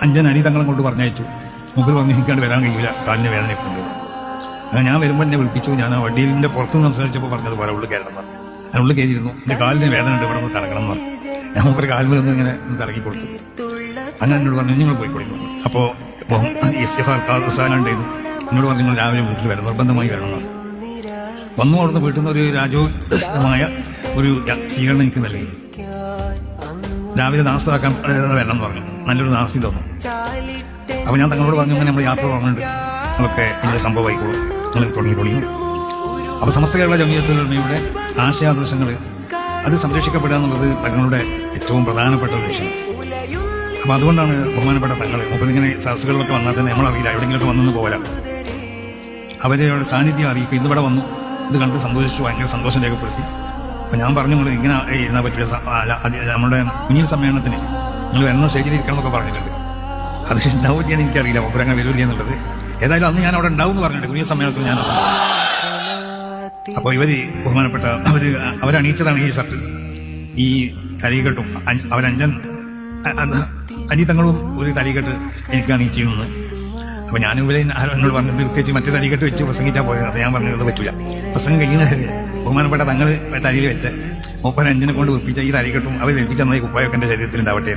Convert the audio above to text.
അഞ്ചൻ അനി തങ്ങളും കൊണ്ട് പറഞ്ഞയച്ചു. മുമ്പിൽ പറഞ്ഞു എനിക്കാണ്ട് വരാൻ കഴിയില്ല, കാലിന് വേദനയൊക്കെ ഉണ്ട്. അങ്ങനെ ഞാൻ വരുമ്പോൾ എന്നെ വിളിപ്പിച്ചു. ഞാൻ ആ വണ്ടിയിലിൻ്റെ പുറത്തുനിന്ന് സംസാരിച്ചപ്പോൾ പറഞ്ഞത് പോലെ ഉള്ളിൽ കയറണം പറഞ്ഞു. ഞാൻ ഉള്ളിൽ കയറിയിരുന്നു. എൻ്റെ കാലിന് വേദന ഉണ്ട്, ഇവിടെ നിന്ന് കറങ്ങണം എന്ന് പറഞ്ഞു. ഞാൻ മുമ്പ് കാലിലൊന്ന് ഇങ്ങനെ കറങ്ങി കൊടുത്തു. അങ്ങനെ എന്നോട് പറഞ്ഞു നിങ്ങൾ പോയി കൊടുക്കുന്നു. അപ്പോൾ ഇഫ്തിഖാർ ഉണ്ടായിരുന്നു. എന്നോട് പറഞ്ഞു നിങ്ങൾ രാവിലെ വീട്ടിൽ വരണം, നിർബന്ധമായി വരണം. വന്നു അവിടുന്ന് വീട്ടിൽ നിന്ന് ഒരു രാജകീയമായ ഒരു സ്വീകരണം എനിക്ക് നൽകി. രാവിലെ നാസ്താക്കാൻ വരണം എന്ന് പറഞ്ഞു. നല്ലൊരു നാസ്തി തന്നു. അപ്പോൾ ഞാൻ തങ്ങളോട് പറഞ്ഞു അങ്ങനെ നമ്മൾ യാത്ര തുടങ്ങുന്നുണ്ട്, അതൊക്കെ ഇതിൻ്റെ സംഭവമായിക്കോളും, നിങ്ങൾ തുടങ്ങി. അപ്പോൾ സമസ്ത കേരള ജമിയത്തുൽ ഉലമയുടെ ആശയാദർശങ്ങൾ അത് സംരക്ഷിക്കപ്പെടുക എന്നുള്ളത് തങ്ങളുടെ ഏറ്റവും പ്രധാനപ്പെട്ട ഒരു വിഷയം. അപ്പോൾ അതുകൊണ്ടാണ് ബഹുമാനപ്പെട്ട തങ്ങൾ ഇങ്ങനെ സദസ്സുകളിലൊക്കെ വന്നാൽ തന്നെ നമ്മളറിയില്ല, എവിടെയെങ്കിലൊക്കെ വന്നെന്ന് പോരാ. അവരുടെ സാന്നിധ്യം അറിയിക്കും. ഇന്നിവിടെ വന്നു, ഇത് കണ്ട് സന്തോഷിച്ചു, ഭയങ്കര സന്തോഷം രേഖപ്പെടുത്തി. അപ്പം ഞാൻ പറഞ്ഞു നിങ്ങൾ ഇങ്ങനെ ഇരുന്നാൽ പറ്റില്ല, നമ്മുടെ കുഞ്ഞിൽ സമ്മേളനത്തിന് നിങ്ങൾ വരണം, സ്റ്റേജിൽ ഇരിക്കണം എന്നൊക്കെ പറഞ്ഞിട്ടുണ്ട്. അത് ഉണ്ടാവില്ല എന്ന് എനിക്കറിയില്ല, ഒപ്പരങ്ങനെ വരില്ല എന്നുള്ളത്. ഏതായാലും അന്ന് ഞാൻ അവിടെ ഉണ്ടാവും എന്ന് പറഞ്ഞിട്ടുണ്ട്. കുഞ്ഞിൽ സമ്മേളനത്തിൽ ഞാൻ അപ്പോൾ ബഹുമാനപ്പെട്ട അവരണിയിച്ചതാണ് ഈ ഷർട്ട്, ഈ തലീകെട്ടും. അവരഞ്ചൻ അനിതങ്ങളും ഒരു തലീകെട്ട് എനിക്ക് അണിയിച്ചിരുന്നത്. അപ്പോൾ ഞാൻ ഇവരെ എന്നോട് പറഞ്ഞത് പ്രത്യേകിച്ച് മറ്റേ തലീകെട്ട് വെച്ച് പ്രസംഗിച്ചാൽ പോയത്. അത് ഞാൻ പറഞ്ഞത് പറ്റില്ല, പ്രസംഗം കഴിയുന്നത് ബഹുമാനപ്പെട്ട തങ്ങൾ തലയിൽ വെച്ച് മൂപ്പൻ അഞ്ചിനെ കൊണ്ട് വെപ്പിച്ച ഈ തലീകെട്ടും അവർ ഏൽപ്പിച്ച കുപ്പായൊക്കെ എൻ്റെ ശരീരത്തിൽ ഉണ്ടാവട്ടെ.